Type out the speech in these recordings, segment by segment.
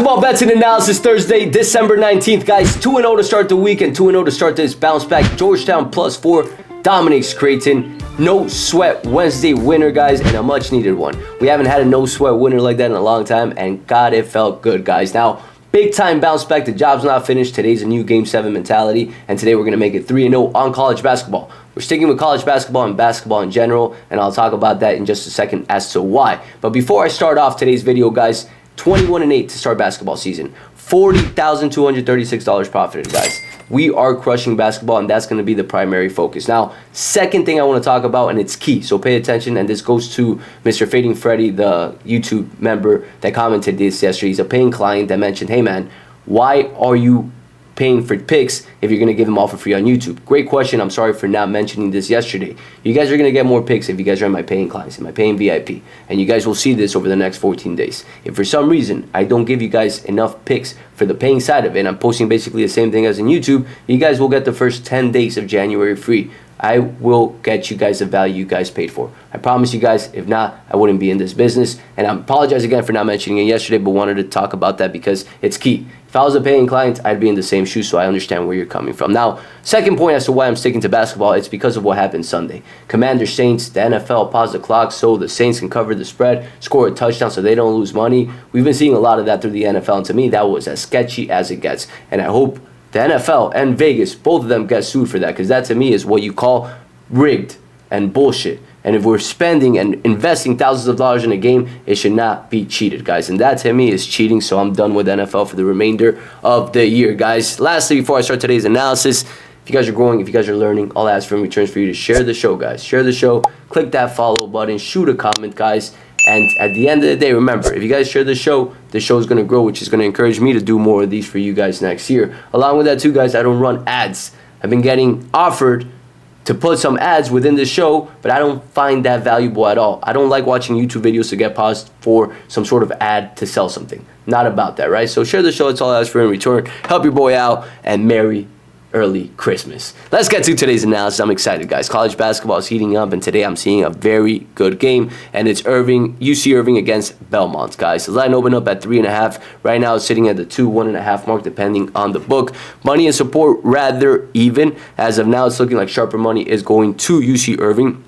Basketball bets and analysis Thursday, December 19th, guys. 2-0 to start the week and 2-0 to start this bounce back. Georgetown +4 dominates Creighton. No sweat Wednesday winner, guys, and a much needed one. We haven't had a no sweat winner like that in a long time, and God, it felt good, guys. Now, big time bounce back. The job's not finished. Today's a new Game 7 mentality, and today we're going to make it 3-0 on college basketball. We're sticking with college basketball and basketball in general, and I'll talk about that in just a second as to why. But before I start off today's video, guys, 21-8 to start basketball season. $40,236 profited, guys. We are crushing basketball, and that's going to be the primary focus. Now, second thing I want to talk about, and it's key, so pay attention, and this goes to Mr. Fading Freddy, the YouTube member that commented this yesterday. He's a paying client that mentioned, hey man, why are you paying for picks if you're going to give them all for free on YouTube? Great question. I'm sorry for not mentioning this yesterday. You guys are going to get more picks if you guys are my paying clients and my paying VIP, and you guys will see this over the next 14 days. If for some reason I don't give you guys enough picks for the paying side of it, and I'm posting basically the same thing as in YouTube, you guys will get the first 10 days of January free. I will get you guys the value you guys paid for. I promise you guys. If not, I wouldn't be in this business. And I apologize again for not mentioning it yesterday, but wanted to talk about that because it's key. If I was a paying client, I'd be in the same shoes, so I understand where you're coming from. Now, second point as to why I'm sticking to basketball, it's because of what happened Sunday. Commanders Saints, the NFL paused the clock so the Saints can cover the spread, score a touchdown so they don't lose money. We've been seeing a lot of that through the NFL, and to me, that was as sketchy as it gets. And I hope the NFL and Vegas, both of them get sued for that, because that to me is what you call rigged and bullshit. And if we're spending and investing thousands of dollars in a game, it should not be cheated, guys. And that to me is cheating, so I'm done with NFL for the remainder of the year, guys. Lastly, before I start today's analysis, if you guys are growing, if you guys are learning, all I ask for in return is for you to share the show, guys. Share the show, click that follow button, shoot a comment, guys. And at the end of the day, remember, if you guys share the show is going to grow, which is going to encourage me to do more of these for you guys next year. Along with that, too, guys, I don't run ads. I've been getting offered to put some ads within the show, but I don't find that valuable at all. I don't like watching YouTube videos to get paused for some sort of ad to sell something. Not about that, right? So share the show. It's all I ask for in return. Help your boy out, and Merry early Christmas. Let's get to today's analysis. I'm excited, guys. College basketball is heating up, and today I'm seeing a very good game, and it's UC Irving against Belmont, guys. The line opened up at 3.5. Right now it's sitting at the 1.5 mark, depending on the book. Money and support rather even. As of now, it's looking like sharper money is going to UC Irving.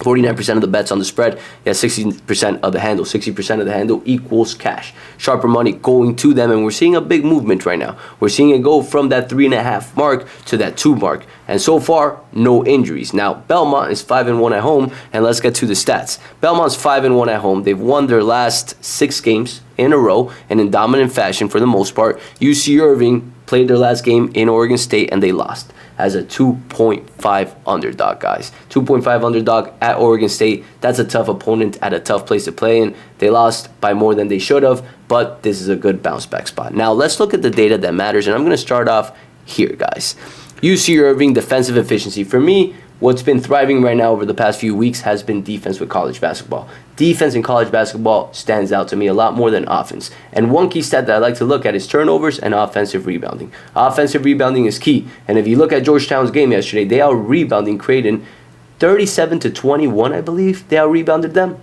49% of the bets on the spread, 60% of the handle. 60% of the handle equals cash. Sharper money going to them, and we're seeing a big movement right now. We're seeing it go from that 3.5 mark to that 2 mark, and so far, no injuries. Now, Belmont is 5-1 at home, and let's get to the stats. Belmont's 5-1 at home. They've won their last 6 games in a row, and in dominant fashion for the most part. UC Irving played their last game in Oregon State, and they lost as a 2.5 underdog, guys. 2.5 underdog at Oregon State. That's a tough opponent at a tough place to play in. They lost by more than they should have, but this is a good bounce back spot. Now, let's look at the data that matters, and I'm going to start off here, guys. UC Irving defensive efficiency. For me, what's been thriving right now over the past few weeks has been defense with college basketball. Defense in college basketball stands out to me a lot more than offense. And one key stat that I like to look at is turnovers and offensive rebounding. Offensive rebounding is key. And if you look at Georgetown's game yesterday, they out-rebounding Creighton 37-21, I believe. They out-rebounded them.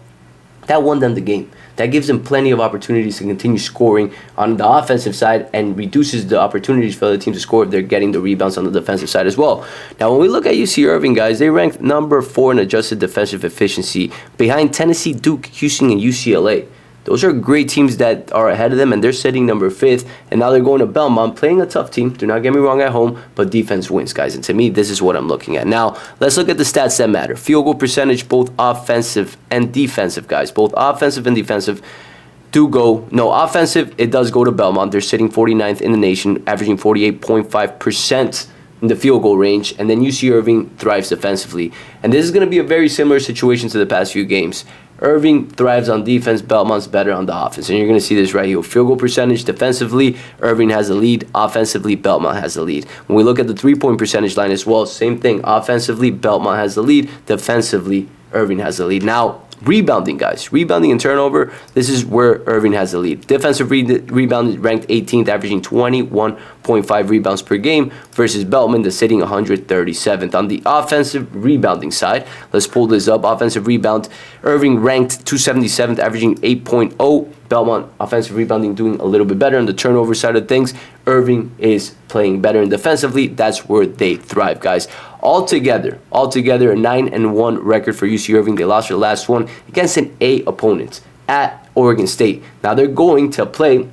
That won them the game. That gives them plenty of opportunities to continue scoring on the offensive side, and reduces the opportunities for other teams to score if they're getting the rebounds on the defensive side as well. Now, when we look at UC Irving, guys, they ranked number 4 in adjusted defensive efficiency, behind Tennessee, Duke, Houston, and UCLA. Those are great teams that are ahead of them, and they're sitting number 5th, and now they're going to Belmont, playing a tough team. Do not get me wrong at home, but defense wins, guys, and to me, this is what I'm looking at. Now, let's look at the stats that matter. Field goal percentage, both offensive and defensive, guys. Both offensive and defensive do go. No, offensive, it does go to Belmont. They're sitting 49th in the nation, averaging 48.5% in the field goal range, and then UC Irving thrives defensively. And this is going to be a very similar situation to the past few games. Irving thrives on defense, Belmont's better on the offense. And you're going to see this right here. Field goal percentage, defensively, Irving has the lead. Offensively, Belmont has the lead. When we look at the three-point percentage line as well, same thing. Offensively, Belmont has the lead. Defensively, Irving has the lead. Now, rebounding, guys. Rebounding and turnover, this is where Irving has the lead. Defensive rebound ranked 18th, averaging 21.5 rebounds per game, versus Belmont, that's sitting 137th. On the offensive rebounding side, let's pull this up. Offensive rebound, Irving ranked 277th, averaging 8.0. Belmont offensive rebounding doing a little bit better. On the turnover side of things, Irving is playing better, and defensively, that's where they thrive, guys. Altogether, a 9-1 record for UC Irving. They lost their last one against an A opponent at Oregon State. Now they're going to play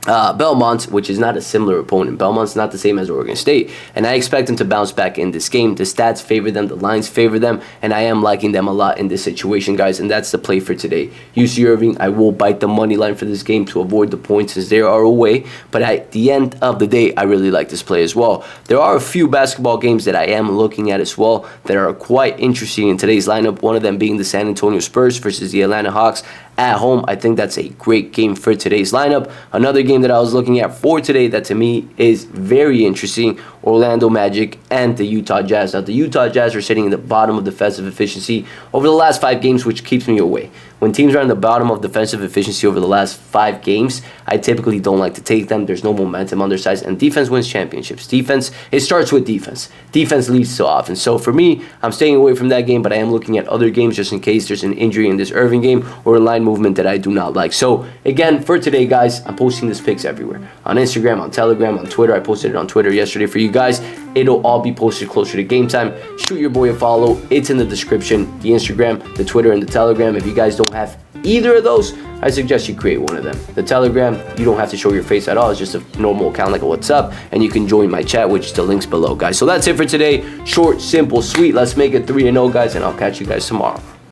Belmont, which is not a similar opponent. Belmont's not the same as Oregon State, and I expect them to bounce back in this game. The stats favor them, the lines favor them, and I am liking them a lot in this situation, guys, and that's the play for today. UC Irving, I will bite the money line for this game to avoid the points as they are away, but at the end of the day, I really like this play as well. There are a few basketball games that I am looking at as well that are quite interesting in today's lineup, one of them being the San Antonio Spurs versus the Atlanta Hawks at home. I think that's a great game for today's lineup. Another game that I was looking at for today that to me is very interesting, Orlando Magic and the Utah Jazz. Now, the Utah Jazz are sitting in the bottom of defensive efficiency over the last 5 games, which keeps me away. When teams are in the bottom of defensive efficiency over the last 5 games, I typically don't like to take them. There's no momentum on their side, and defense wins championships. Defense, it starts with defense. Defense leads to offense. So for me, I'm staying away from that game, but I am looking at other games just in case there's an injury in this Irving game or a line movement that I do not like. So again, for today, guys, I'm posting this picks everywhere. On Instagram, on Telegram, on Twitter. I posted it on Twitter yesterday for you guys. It'll all be posted closer to game time. Shoot your boy a follow. It's in the description. The Instagram, the Twitter, and the Telegram. If you guys don't have either of those, I suggest you create one of them. The Telegram, you don't have to show your face at all. It's just a normal account like a WhatsApp, and you can join my chat, which is the links below, guys. So that's it for today. Short, simple, sweet. Let's make it 3-0, guys, and I'll catch you guys tomorrow.